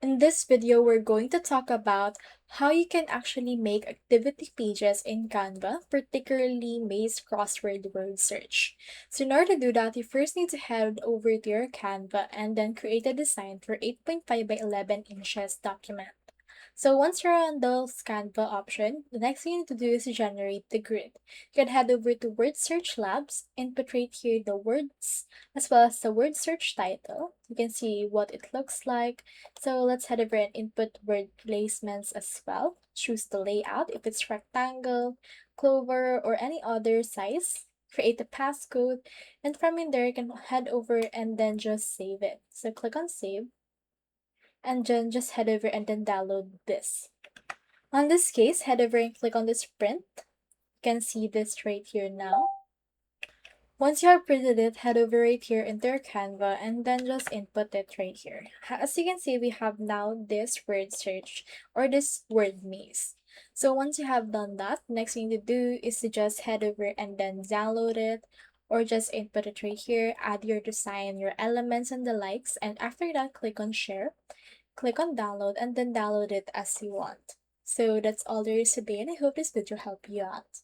In this video, we're going to talk about how you can actually make activity pages in Canva, particularly Maze crossword word search. So in order to do that, you first need to head over to your Canva and then create a design for 8.5 by 11 inches document. So once you're on the Canva option, the next thing you need to do is to generate the grid. You can head over to Word Search Labs, input right here the words as well as the word search title. You can see what it looks like. So let's head over and input word placements as well. Choose the layout if it's rectangle, clover, or any other size. Create a passcode, and from in there you can head over and then just save it. So click on save and then just head over and then download this. On this case, head over and click on this print. You can see this right here now. Once you have printed it, head over right here into your Canva and then just input it right here. As you can see, we have now this word search or this word maze. So once you have done that, next thing to do is to just head over and then download it or just input it right here, add your design, your elements and the likes, and after that, click on share, click on download, and then download it as you want. So that's all there is today, and I hope this video helped you out.